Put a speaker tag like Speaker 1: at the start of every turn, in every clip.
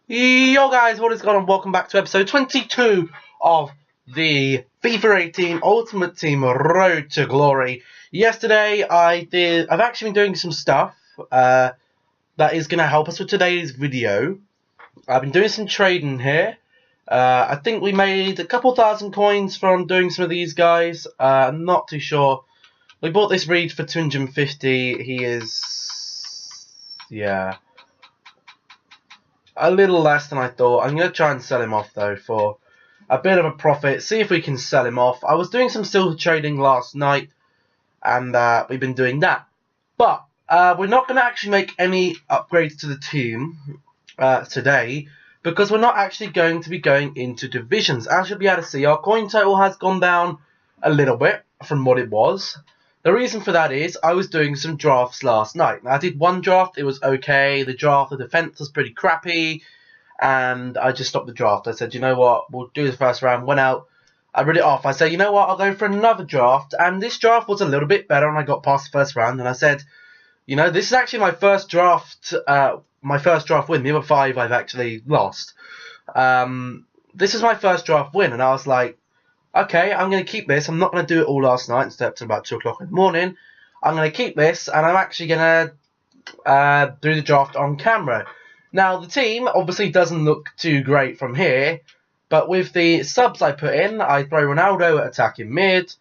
Speaker 1: Yo guys, what is going on? Welcome back to episode 22 of the FIFA 18 Ultimate Team Road to Glory. Yesterday I've actually been doing some stuff that is going to help us with today's video. I've been doing some trading here. I think we made a couple thousand coins from doing some of these guys. I'm not too sure. We bought this Reed for 250. He is... yeah. A little less than I thought. I'm going to try and sell him off though for a bit of a profit. See if we can sell him off. I was doing some silver trading last night and we've been doing that. But we're not going to actually make any upgrades to the team today because we're not actually going to be going into divisions. As you'll be able to see, our coin total has gone down a little bit from what it was. The reason for that is I was doing some drafts last night. Now, I did one draft, it was okay. The defense was pretty crappy, and I just stopped the draft. I said, you know what, we'll do the first round. Went out, I read it off. I said, you know what, I'll go for another draft, and this draft was a little bit better, and I got past the first round. And I said, you know, this is actually my first draft win. The other 5 I've actually lost. This is my first draft win, and I was like, okay, I'm going to keep this. I'm not going to do it all last night and stay up to about 2 o'clock in the morning. I'm going to keep this, and I'm actually going to do the draft on camera. Now, the team obviously doesn't look too great from here, but with the subs I put in, I throw Ronaldo at attacking mid,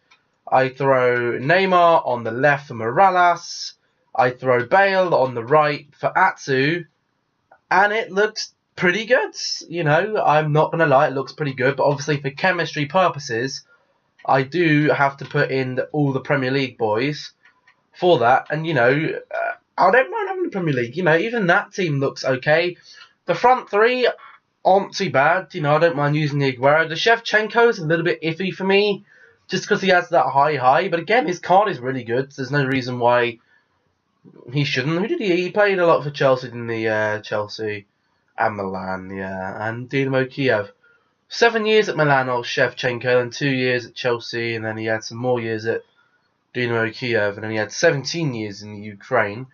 Speaker 1: I throw Neymar on the left for Morales, I throw Bale on the right for Atsu, and it looks pretty good. You know, I'm not going to lie, it looks pretty good, but obviously for chemistry purposes, I do have to put in all the Premier League boys for that, and you know, I don't mind having the Premier League. You know, even that team looks okay. The front 3 aren't too bad. You know, I don't mind using the Aguero. The Shevchenko's a little bit iffy for me, just because he has that high, but again, his card is really good, so there's no reason why he shouldn't. Who did he? He played a lot for Chelsea, didn't he? Chelsea and Milan, yeah, and Dynamo Kiev. 7 years at Milan, old Shevchenko, and 2 years at Chelsea, and then he had some more years at Dynamo Kiev, and then he had 17 years in the Ukraine.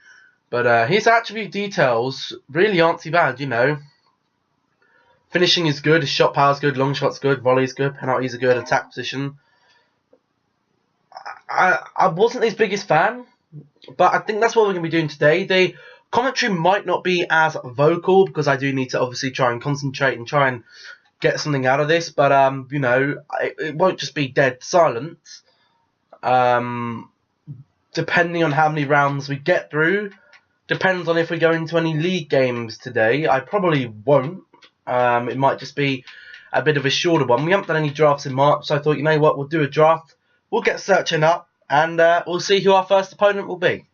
Speaker 1: But his attribute details really aren't too bad, you know. Finishing is good, his shot power's good, long shot's good, volley's good, penalties are good, attack position. I wasn't his biggest fan, but I think that's what we're going to be doing today. The commentary might not be as vocal because I do need to obviously try and concentrate and try and get something out of this. But you know, it won't just be dead silence. Depending on how many rounds we get through, depends on if we go into any league games today. I probably won't. It might just be a bit of a shorter one. We haven't done any drafts in March, so I thought, you know what, we'll do a draft. We'll get searching up, and we'll see who our first opponent will be.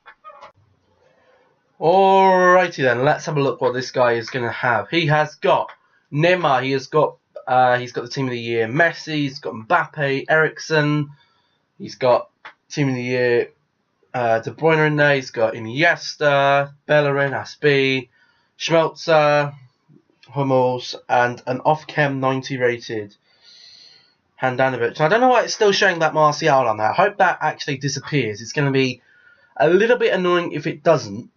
Speaker 1: Alrighty then, let's have a look what this guy is going to have. He has got Neymar, he's got the Team of the Year Messi, he's got Mbappe, Ericsson, he's got Team of the Year De Bruyne in there, he's got Iniesta, Bellerin, Aspi, Schmelzer, Hummels, and an off-chem 90 rated Handanovic. I don't know why it's still showing that Martial on there. I hope that actually disappears. It's going to be a little bit annoying if it doesn't.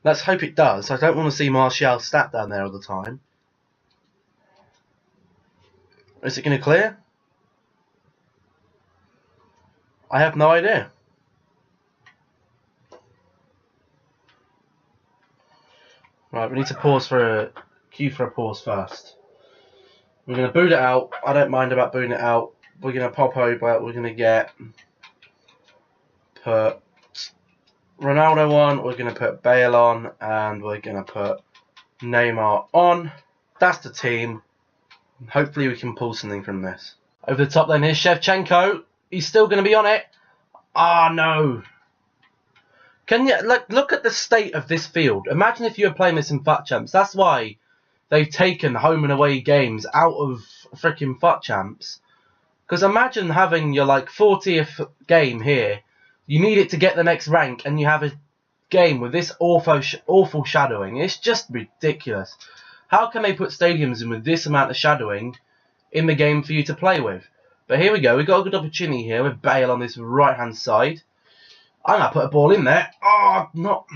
Speaker 1: Let's hope it does. I don't want to see Martial stat down there all the time. Is it going to clear? I have no idea. Right, we need to pause for a queue for a pause first. We're going to boot it out. I don't mind about booting it out. We're going to pop over. We're going to put Ronaldo on. We're going to put Bale on. And we're going to put Neymar on. That's the team. Hopefully we can pull something from this. Over the top then, here's Shevchenko. He's still going to be on it. Ah, no. Can you look at the state of this field? Imagine if you were playing this in FUT Champs. That's why they've taken home and away games out of freaking FUT Champs. Because imagine having your 40th game here. You need it to get the next rank, and you have a game with this awful shadowing. It's just ridiculous. How can they put stadiums in with this amount of shadowing in the game for you to play with? But here we go. We've got a good opportunity here with Bale on this right-hand side. I'm going to put a ball in there. Oh, not...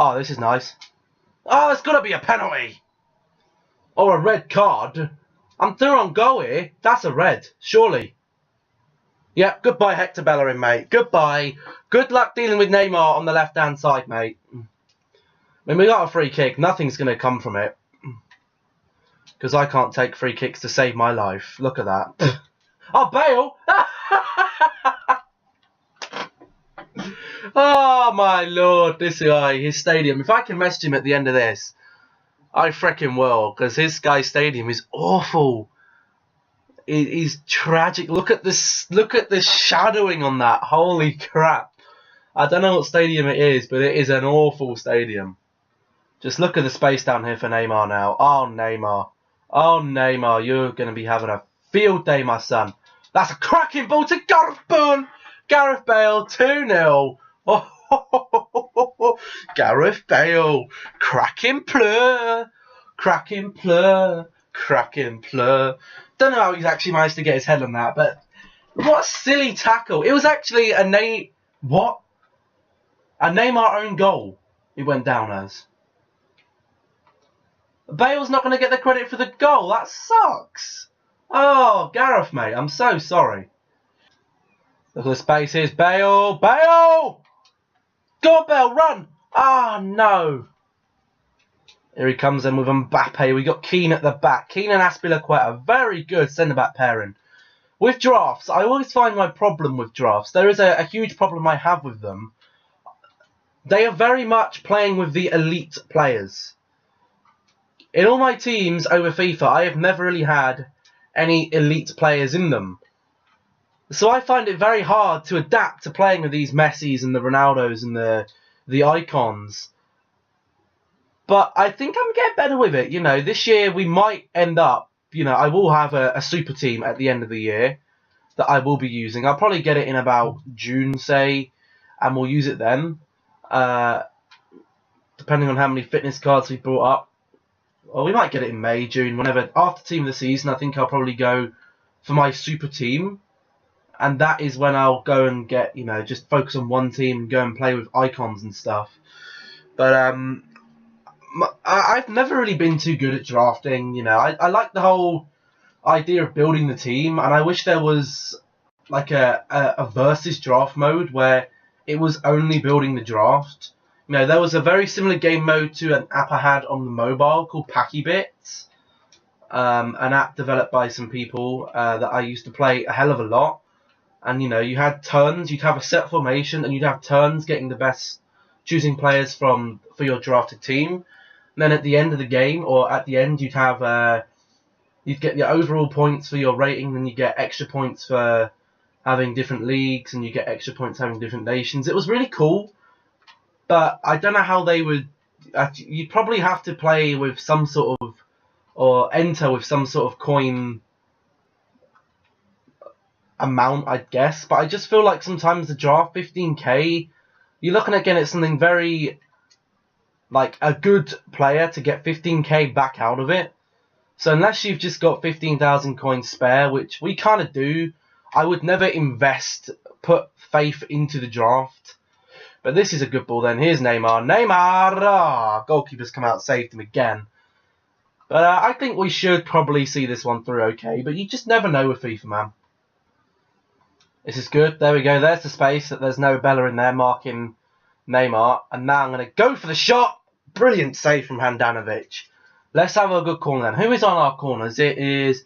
Speaker 1: Oh, this is nice. Oh, there's got to be a penalty. Or a red card. I'm through on goal here. That's a red, surely. Yep, goodbye Hector Bellerin, mate. Goodbye. Good luck dealing with Neymar on the left-hand side, mate. I mean, we got a free kick. Nothing's going to come from it. Because I can't take free kicks to save my life. Look at that. Oh, Bale! Oh, my lord. This guy, his stadium. If I can message him at the end of this, I freaking will. Because his guy's stadium is awful. It is tragic. Look at this. Look at the shadowing on that. Holy crap. I don't know what stadium it is, but it is an awful stadium. Just look at the space down here for Neymar now. Oh, Neymar. Oh, Neymar, you're going to be having a field day, my son. That's a cracking ball to Gareth Bale. Gareth Bale, 2-0. Oh, Gareth Bale. Cracking plur. Cracking plur. Cracking plur. Don't know how he's actually managed to get his head on that, but what a silly tackle. It was actually a Neymar own goal it went down as. Bale's not going to get the credit for the goal. That sucks. Oh, Gareth, mate. I'm so sorry. Look at the space. Here's Bale. Bale! Go on, Bale. Run. Ah, oh, no. Here he comes in with Mbappe. We got Keane at the back. Keane and Azpilicueta. Very good centre-back pairing. With drafts, I always find my problem with drafts. There is a huge problem I have with them. They are very much playing with the elite players. In all my teams over FIFA, I have never really had any elite players in them. So I find it very hard to adapt to playing with these Messis and the Ronaldos and the icons. But I think I'm getting better with it. You know, this year we might end up, you know, I will have a super team at the end of the year that I will be using. I'll probably get it in about June, say, and we'll use it then. Depending on how many fitness cards we brought up. Or we might get it in May, June, whenever. After team of the season, I think I'll probably go for my super team. And that is when I'll go and get, you know, just focus on one team and go and play with icons and stuff. But I've never really been too good at drafting. You know, I like the whole idea of building the team. And I wish there was like a versus draft mode where it was only building the draft. You know, there was a very similar game mode to an app I had on the mobile called Packy Bits. An app developed by some people that I used to play a hell of a lot. And, you know, you had turns, you'd have a set formation, and you'd have turns getting the best, choosing players for your drafted team. And then at the end of the game, or at the end, you'd have, you'd get the overall points for your rating, then you get extra points for having different leagues, and you get extra points having different nations. It was really cool. But I don't know how they would. You'd probably have to play with some sort of, or enter with some sort of coin amount, I'd guess. But I just feel like sometimes the draft 15k, you're looking again at something very like a good player to get 15k back out of it. So unless you've just got 15,000 coins spare, which we kind of do, I would never put faith into the draft. But this is a good ball then. Here's Neymar. Neymar! Oh, goalkeeper's come out and saved him again. But I think we should probably see this one through okay. But you just never know with FIFA, man. This is good. There we go. There's the space. There's no Bella in there marking Neymar. And now I'm going to go for the shot. Brilliant save from Handanovic. Let's have a good corner then. Who is on our corners? It is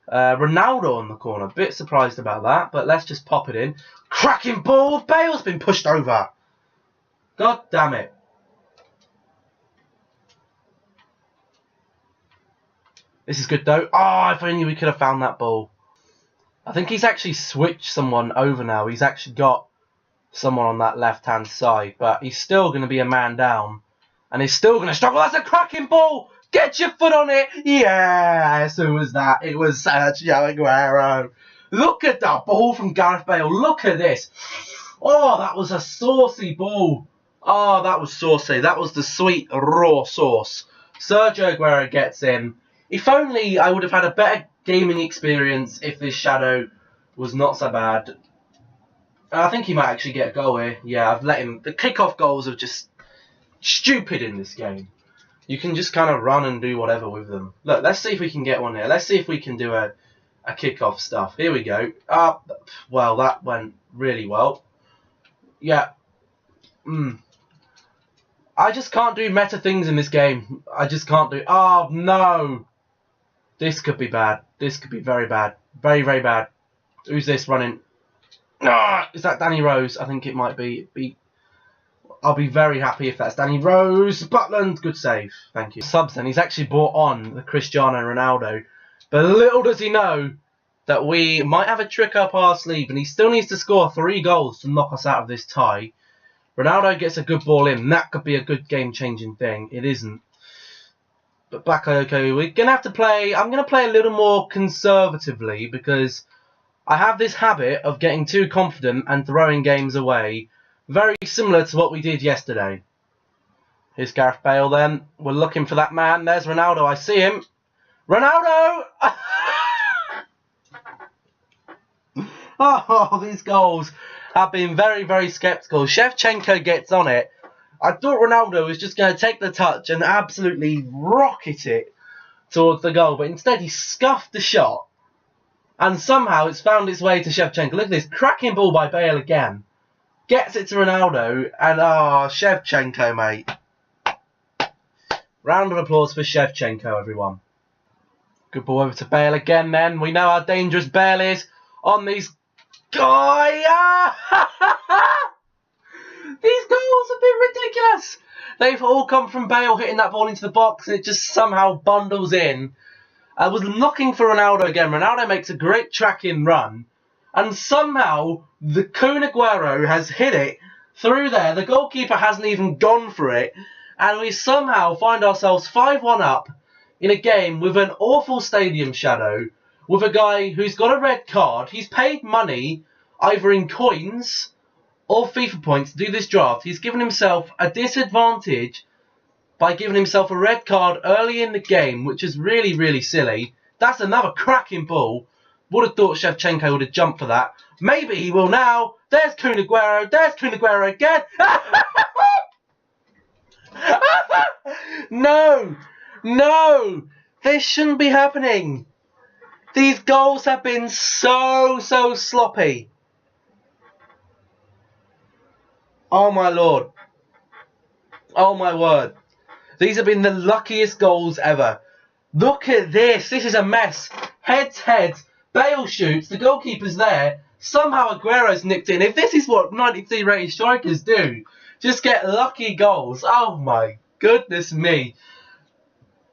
Speaker 1: Ronaldo on the corner. Bit surprised about that. But let's just pop it in. Cracking ball. Bale's been pushed over. God damn it. This is good though. Oh, if only we could have found that ball. I think he's actually switched someone over now. He's actually got someone on that left-hand side. But he's still going to be a man down. And he's still going to struggle. That's a cracking ball. Get your foot on it. Yes, who was that? It was Sergio Aguero. Look at that ball from Gareth Bale. Look at this. Oh, that was a saucy ball. Oh, that was saucy. That was the sweet, raw sauce. Sergio Aguero gets in. If only I would have had a better gaming experience if this shadow was not so bad. I think he might actually get a goal here. Yeah, I've let him. The kickoff goals have just stupid in this game. You can just kind of run and do whatever with them. Look, let's see if we can get one here. Let's see if we can do a kickoff stuff. Here we go. Well, that went really well. Yeah. I just can't do meta things in this game. I just can't do... Oh, no. This could be bad. This could be very bad. Very, very bad. Who's this running? Is that Danny Rose? I think it might be. I'll be very happy if that's Danny Rose. Butland, good save. Thank you. Subs then. He's actually brought on the Cristiano Ronaldo. But little does he know that we might have a trick up our sleeve. And he still needs to score 3 goals to knock us out of this tie. Ronaldo gets a good ball in. That could be a good game-changing thing. It isn't. But Bakayoko, we're going to have to play... I'm going to play a little more conservatively because I have this habit of getting too confident and throwing games away. Very similar to what we did yesterday. Here's Gareth Bale then. We're looking for that man. There's Ronaldo. I see him. Ronaldo! Oh, these goals have been very, very sceptical. Shevchenko gets on it. I thought Ronaldo was just going to take the touch and absolutely rocket it towards the goal. But instead he scuffed the shot. And somehow it's found its way to Shevchenko. Look at this. Cracking ball by Bale again. Gets it to Ronaldo. And Shevchenko, mate. Round of applause for Shevchenko, everyone. Good ball over to Bale again then. We know how dangerous Bale is on these... These goals have been ridiculous. They've all come from Bale hitting that ball into the box and it just somehow bundles in. I was looking for Ronaldo again. Ronaldo makes a great track-in run. And somehow the Kun Aguero has hit it through there. The goalkeeper hasn't even gone for it. And we somehow find ourselves 5-1 up in a game with an awful stadium shadow. With a guy who's got a red card. He's paid money either in coins or FIFA points to do this draft. He's given himself a disadvantage by giving himself a red card early in the game, which is really, really silly. That's another cracking ball. Would have thought Shevchenko would have jumped for that. Maybe he will now. There's Kun Aguero. There's Kun Aguero again. No. No. This shouldn't be happening. These goals have been so sloppy. Oh my lord. Oh my word. These have been the luckiest goals ever. Look at this. This is a mess. Head to head. Bale shoots. The goalkeeper's there. Somehow Aguero's nicked in. If this is what 93 rated strikers do, just get lucky goals. Oh my goodness me.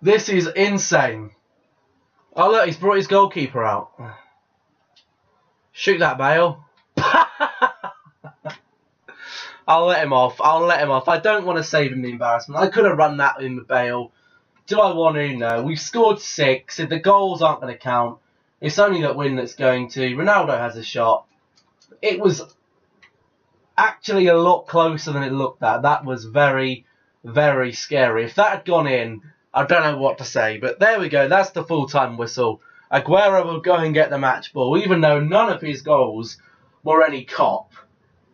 Speaker 1: This is insane. Oh look, he's brought his goalkeeper out. Shoot that, Bale. I'll let him off. I'll let him off. I don't want to save him the embarrassment. I could have run that in with Bale. Do I want to? No. We've scored 6. If the goals aren't going to count, it's only that win that's going to. Ronaldo has a shot. It was actually a lot closer than it looked at. That was very, very scary. If that had gone in, I don't know what to say. But there we go. That's the full-time whistle. Aguero will go and get the match ball, even though none of his goals were any cop.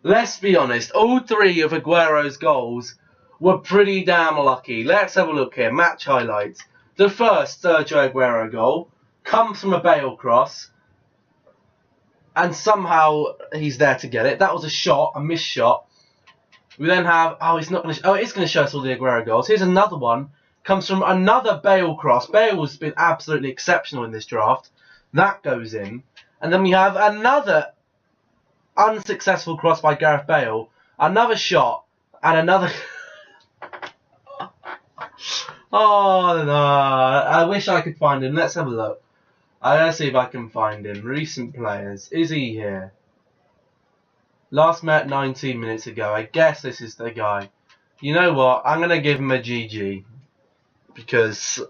Speaker 1: Let's be honest. All 3 of Aguero's goals were pretty damn lucky. Let's have a look here. Match highlights. The first Sergio Aguero goal comes from a Bale cross. And somehow he's there to get it. That was a shot, a missed shot. We then have... Oh, it's not going to... Oh, it's going to show us all the Aguero goals. Here's another one. Comes from another Bale cross. Bale has been absolutely exceptional in this draft. That goes in. And then we have another unsuccessful cross by Gareth Bale. Another shot. And another... Oh, no. I wish I could find him. Let's have a look. Let's see if I can find him. Recent players. Is he here? Last met 19 minutes ago. I guess this is the guy. You know what? I'm going to give him a GG. Because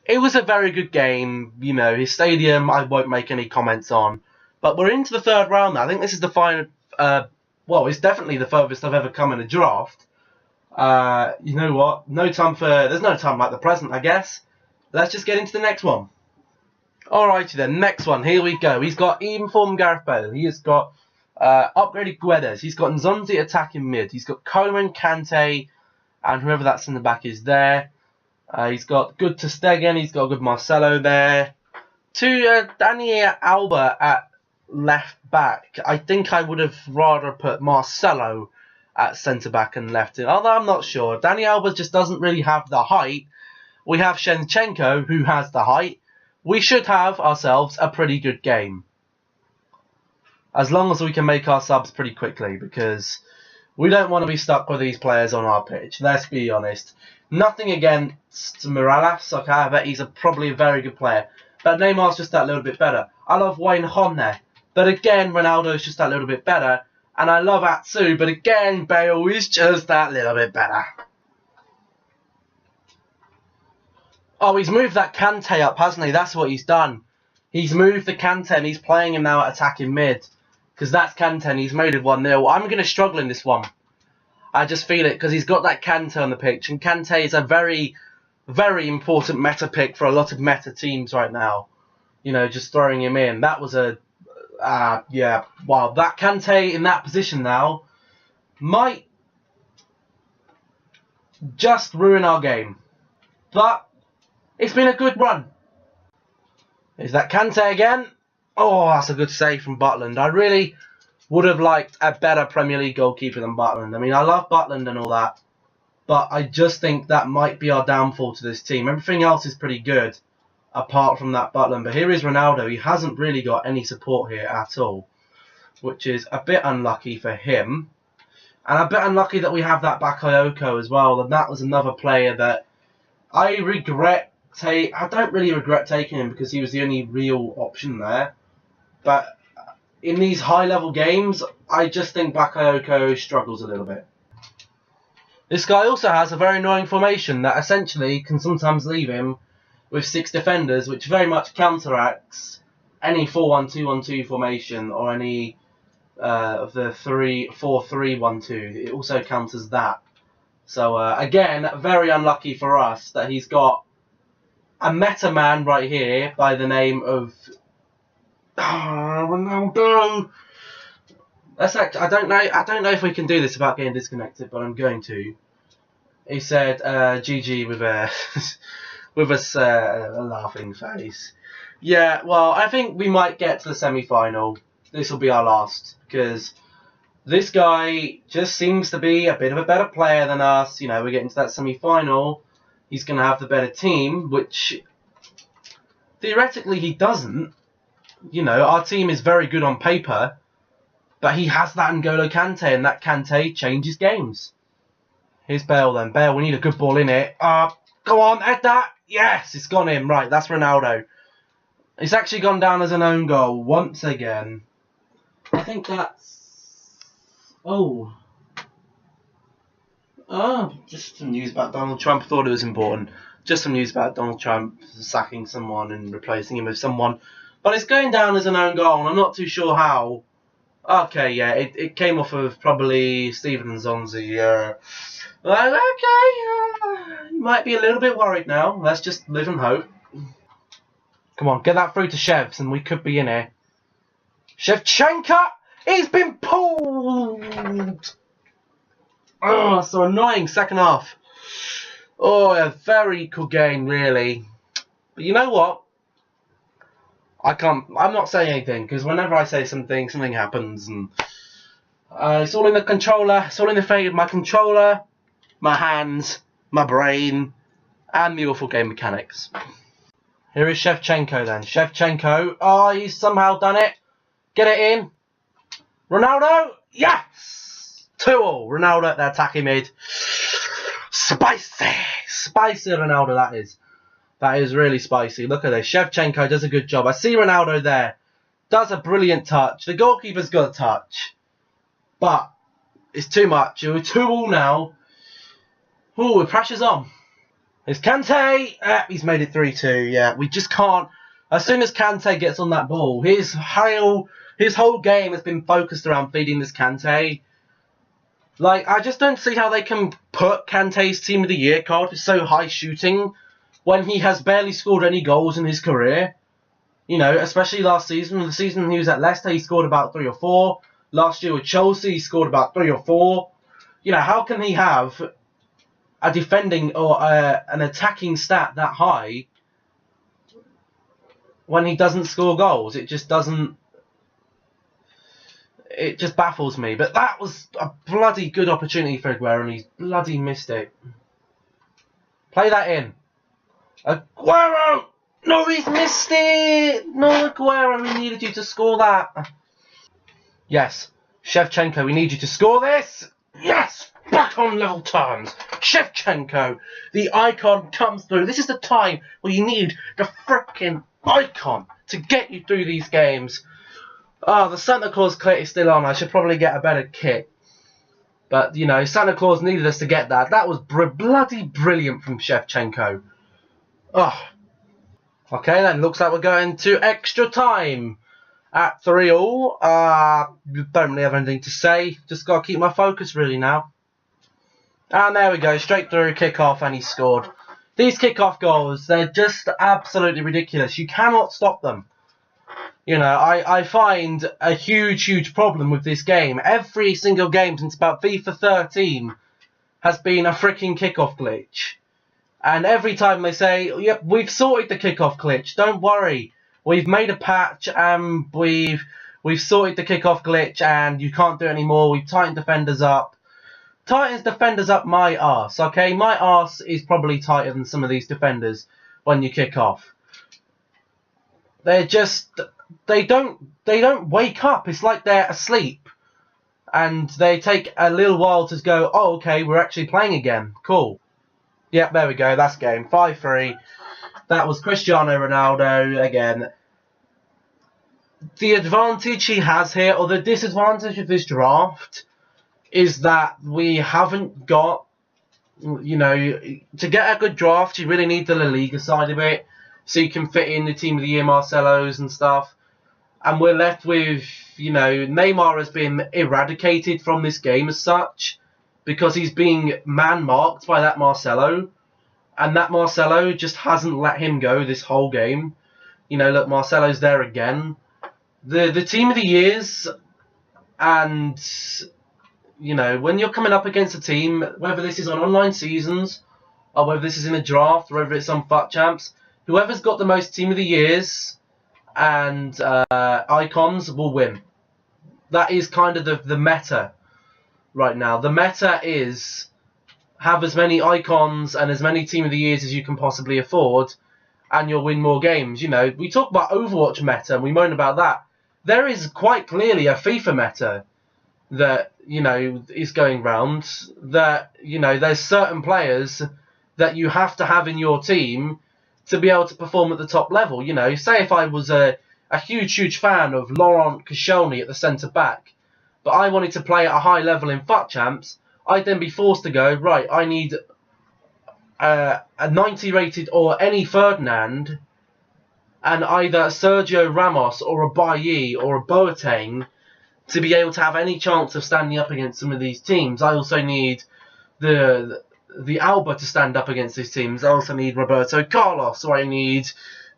Speaker 1: it was a very good game. You know, his stadium I won't make any comments on. But we're into the 3rd round now. I think this is the final... well, it's definitely the furthest I've ever come in a draft. You know what? No time for... There's no time like the present, I guess. Let's just get into the next one. Alrighty then, next one. Here we go. He's got even form Gareth Bale. He has got upgraded Guedes. He's got Nzonzi attacking mid. He's got Coleman, Kante, and whoever that centre back is there. He's got good Ter Stegen, he's got good Marcelo there. To Danny Alba at left back, I think I would have rather put Marcelo at centre back and left it. Although I'm not sure. Danny Alba just doesn't really have the height. We have Shevchenko, who has the height. We should have ourselves a pretty good game. As long as we can make our subs pretty quickly, because we don't want to be stuck with these players on our pitch. Let's be honest. Nothing against Morales. Okay, I bet he's probably a very good player. But Neymar's just that little bit better. I love Wayne Hon there. But again, Ronaldo's just that little bit better. And I love Atsu. But again, Bale is just that little bit better. Oh, he's moved that Kante up, hasn't he? That's what he's done. He's moved the Kante and he's playing him now at attacking mid. Because that's Kante and he's made it 1-0. I'm going to struggle in this one. I just feel it because he's got that Kante on the pitch. And Kante is a very, very important meta pick for a lot of meta teams right now. You know, just throwing him in. That was a... yeah, wow. That Kante in that position now might just ruin our game. But it's been a good run. Is that Kante again? Oh, that's a good save from Butland. I really would have liked a better Premier League goalkeeper than Butland. I mean, I love Butland and all that, but I just think that might be our downfall to this team. Everything else is pretty good, apart from that Butland. But here is Ronaldo. He hasn't really got any support here at all, which is a bit unlucky for him. And a bit unlucky that we have that Bakayoko as well. And that was another player that I regret. I don't really regret taking him because he was the only real option there. But in these high-level games, I just think Bakayoko struggles a little bit. This guy also has a very annoying formation that essentially can sometimes leave him with 6 defenders, which very much counteracts any 4-1-2-1-2 formation or any of the 4-3-1-2. It also counters that. So again, very unlucky for us that he's got a meta man right here by the name of Ronaldo. That's actually, I don't know if we can do this without getting disconnected, but I'm going to. He said GG with a with a laughing face. Yeah, well, I think we might get to the semi-final. This will be our last because this guy just seems to be a bit of a better player than us. You know, we're getting to that semi-final. He's going to have the better team, which theoretically he doesn't. You know, our team is very good on paper, but he has that N'Golo Kante, and that Kante changes games. Here's Bale then. Bale, we need a good ball in it. Go on, head that. Yes, it's gone in. Right, that's Ronaldo. It's actually gone down as an own goal once again. I think that's... just some news about Donald Trump. I thought it was important. Just some news about Donald Trump sacking someone and replacing him with someone. But it's going down as an own goal, and I'm not too sure how. Okay, yeah, it came off of probably Steven Nzonzi. Okay, you might be a little bit worried now. Let's just live and hope. Come on, get that through to Shevs, and we could be in here. Shevchenko! He's been pulled! Oh, so annoying, second half. Oh, a very good game, really. But you know what? I'm not saying anything, because whenever I say something, something happens, and it's all in the controller, it's all in the fate of my controller, my hands, my brain, and the awful game mechanics. Here is Shevchenko then. Shevchenko, oh, he's somehow done it. Get it in. Ronaldo, yes! 2-2. Ronaldo at the attacking mid. Spicy! Spicy Ronaldo, that is. That is really spicy. Look at this. Shevchenko does a good job. I see Ronaldo there. Does a brilliant touch. The goalkeeper's got a touch. But it's too much. We're 2-2 now. Ooh, the pressure's on. It's Kante. He's made it 3-2. Yeah, we just can't. As soon as Kante gets on that ball, his whole game has been focused around feeding this Kante. Like, I just don't see how they can put Kante's Team of the Year card with so high shooting when he has barely scored any goals in his career. You know, especially last season. The season he was at Leicester, he scored about 3 or 4. Last year with Chelsea, he scored about 3 or 4. You know, how can he have a defending or an attacking stat that high when he doesn't score goals. It just doesn't. It just baffles me. But that was a bloody good opportunity for Aguero, and he's bloody missed it. Play that in. Aguero! No, he's missed it! No, Aguero, we needed you to score that. Yes, Shevchenko, we need you to score this. Yes! Back on level terms. Shevchenko, the icon comes through. This is the time where you need the frickin' icon to get you through these games. Oh, the Santa Claus kit is still on. I should probably get a better kit. But, you know, Santa Claus needed us to get that. That was bloody brilliant from Shevchenko. Oh. Okay, then. Looks like we're going to extra time. At 3-all. Don't really have anything to say. Just got to keep my focus, really, now. And there we go. Straight through, kick-off, and he scored. These kick-off goals, they're just absolutely ridiculous. You cannot stop them. You know, I find a huge problem with this game. Every single game since about FIFA 13 has been a freaking kick-off glitch. And every time they say, yep, we've sorted the kick-off glitch, don't worry. We've made a patch and we've sorted the kick-off glitch and you can't do it anymore. We've tightened defenders up. Tightens defenders up my arse, okay? My arse is probably tighter than some of these defenders when you kick off. They're just... They don't wake up. It's like they're asleep. And they take a little while to go, oh, okay, we're actually playing again. Cool. Yep, there we go. That's game. 5-3. That was Cristiano Ronaldo again. The advantage he has here, or the disadvantage of this draft, is that we haven't got, you know, to get a good draft, you really need the La Liga side of it, so you can fit in the Team of the Year Marcelos and stuff. And we're left with, you know, Neymar has been eradicated from this game as such, because he's being man-marked by that Marcelo. And that Marcelo just hasn't let him go this whole game. You know, look, Marcelo's there again. The Team of the Years, and, you know, when you're coming up against a team, whether this is on online seasons, or whether this is in a draft, or whether it's on FUT Champs, whoever's got the most Team of the Years and icons will win. That is kind of the meta right now. The meta is have as many icons and as many Team of the Years as you can possibly afford, and you'll win more games. You know, we talk about Overwatch meta and we moan about that. There is quite clearly a FIFA meta that, you know, is going round. That, you know, there's certain players that you have to have in your team to be able to perform at the top level. You know, say if I was a huge fan of Laurent Koscielny at the centre back, but I wanted to play at a high level in FUT Champs, I'd then be forced to go, right, I need a 90 rated or any Ferdinand, and either Sergio Ramos or a Bailly or a Boateng to be able to have any chance of standing up against some of these teams. I also need the Alba to stand up against these teams. I also need Roberto Carlos, or I need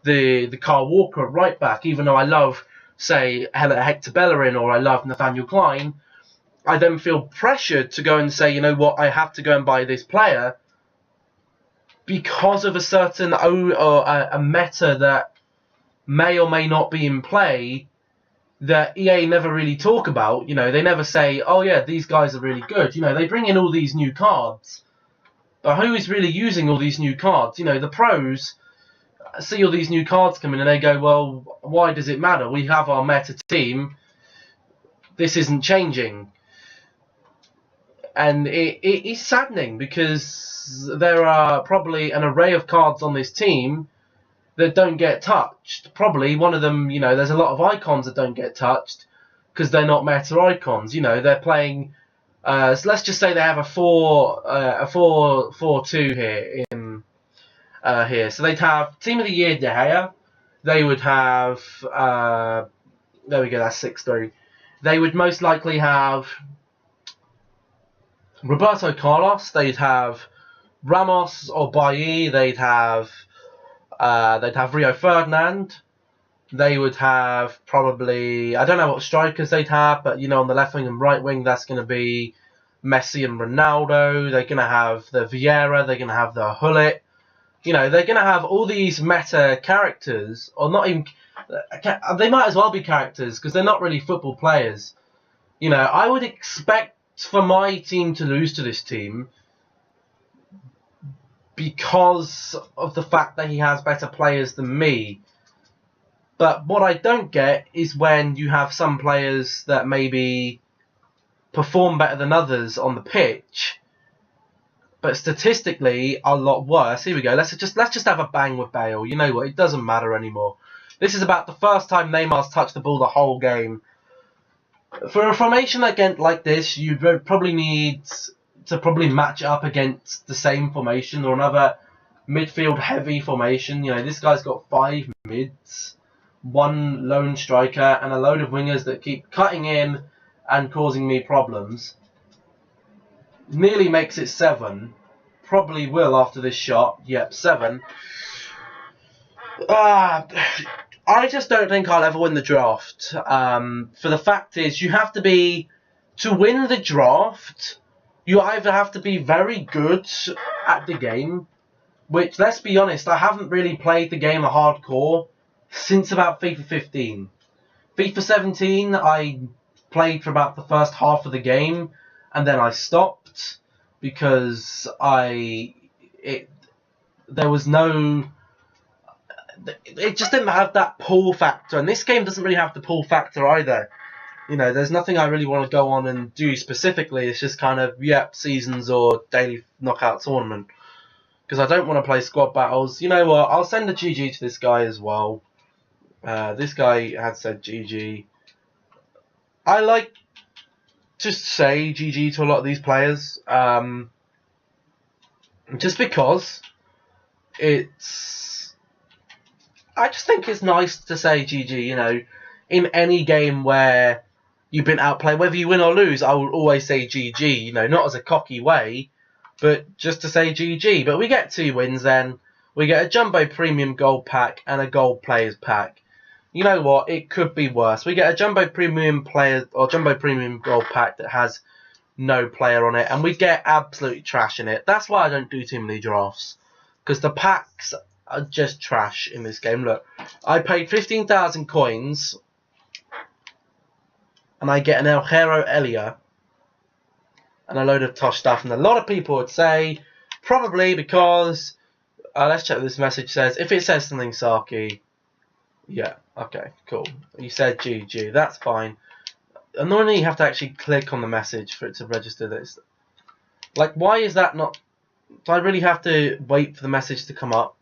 Speaker 1: the Kyle Walker at right back, even though I love, say, Hector Bellerin or I love Nathaniel Klein. I then feel pressured to go and say, you know what, I have to go and buy this player because of a certain a meta that may or may not be in play that EA never really talk about. You know, they never say, oh yeah, these guys are really good. You know, they bring in all these new cards, but who is really using all these new cards? You know, the pros see all these new cards come in and they go, well, why does it matter? We have our meta team. This isn't changing. And it is saddening because there are probably an array of cards on this team that don't get touched. Probably one of them, you know, there's a lot of icons that don't get touched because they're not meta icons. You know, they're playing. So let's just say they have a 4-4-2 here in here. So they'd have Team of the Year De Gea. They would have there we go. That's 6-3. They would most likely have Roberto Carlos. They'd have Ramos or Bailly. They'd have Rio Ferdinand. They would have probably, I don't know what strikers they'd have, but you know, on the left wing and right wing, that's going to be Messi and Ronaldo. They're going to have the Vieira. They're going to have the Hullet. You know, they're going to have all these meta characters, or not even. They might as well be characters because they're not really football players. You know, I would expect for my team to lose to this team because of the fact that he has better players than me. But what I don't get is when you have some players that maybe perform better than others on the pitch, but statistically a lot worse. Here we go. Let's just have a bang with Bale. You know what? It doesn't matter anymore. This is about the first time Neymar's touched the ball the whole game. For a formation again like this, you probably need to match up against the same formation or another midfield heavy formation. You know, this guy's got 5 mids, 1 lone striker, and a load of wingers that keep cutting in and causing me problems. Nearly makes it 7. Probably will after this shot. Yep, 7. I just don't think I'll ever win the draft. For the fact is, you have to be, to win the draft, you either have to be very good at the game, which, let's be honest, I haven't really played the game a hardcore since about FIFA 15. FIFA 17, I played for about the first half of the game, and then I stopped because there was no. It just didn't have that pull factor, and this game doesn't really have the pull factor either. You know, there's nothing I really want to go on and do specifically. It's just kind of, yep, seasons or daily knockout tournament. Because I don't want to play squad battles. You know what, I'll send a GG to this guy as well. This guy had said GG. I like to say GG to a lot of these players. Just because I just think it's nice to say GG, you know, in any game where you've been outplayed, whether you win or lose, I will always say GG, you know, not as a cocky way, but just to say GG. But we get 2 wins then. We get a Jumbo Premium Gold Pack and a Gold Players Pack. You know what, it could be worse. We get a Jumbo Premium Player or Jumbo Premium Gold Pack that has no player on it, and we get absolute trash in it. That's why I don't do too many drafts, because the packs are just trash in this game. Look, I paid 15,000 coins and I get an El Hero Elia and a load of Tosh stuff, and a lot of people would say probably because let's check what this message says. If it says something Saki, yeah, okay, cool. You said GG, that's fine. Annoyingly, you have to actually click on the message for it to register this. Like, why is that not? Do I really have to wait for the message to come up?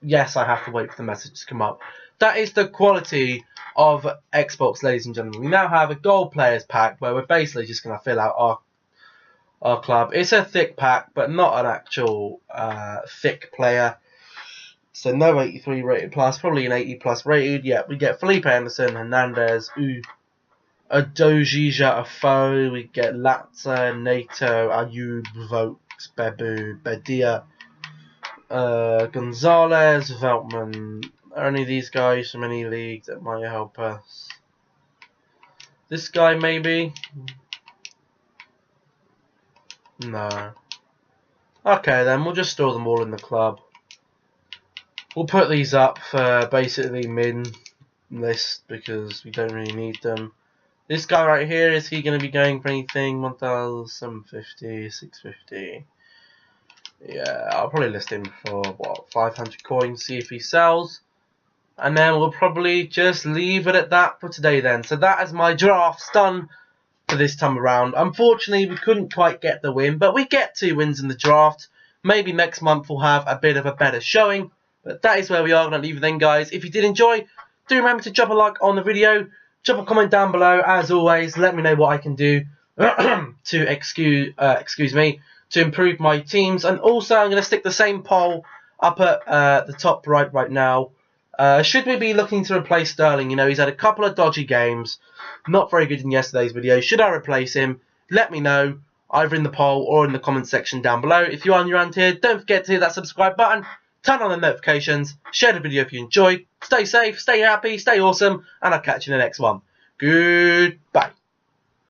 Speaker 1: Yes, I have to wait for the message to come up. That is the quality of Xbox, ladies and gentlemen. We now have a Gold Players Pack where we're basically just going to fill out our club. It's a thick pack, but not an actual thick player. So no 83 rated plus, probably an 80 plus rated. Yeah, we get Felipe Anderson, Hernandez, Adojija Afo. We get Latza, Nato, Ayub, Vokes, Bebu, Bedia, Gonzalez, Veltman. Are any of these guys from any league that might help us? This guy maybe? No. Okay then, we'll just store them all in the club. We'll put these up for basically min list because we don't really need them. This guy right here, is he going to be going for anything? 1,750, 650. Yeah, I'll probably list him for, what, 500 coins, see if he sells. And then we'll probably just leave it at that for today then. So that is my drafts done for this time around. Unfortunately, we couldn't quite get the win, but we get 2 wins in the draft. Maybe next month we'll have a bit of a better showing. But that is where we are going to leave it then, guys. If you did enjoy, do remember to drop a like on the video. Drop a comment down below, as always. Let me know what I can do to improve my teams. And also, I'm going to stick the same poll up at the top right now. Should we be looking to replace Sterling? You know, he's had a couple of dodgy games. Not very good in yesterday's video. Should I replace him? Let me know, either in the poll or in the comment section down below. If you are new around here, don't forget to hit that subscribe button. Turn on the notifications. Share the video if you enjoyed. Stay safe, stay happy, stay awesome. And I'll catch you in the next one. Goodbye.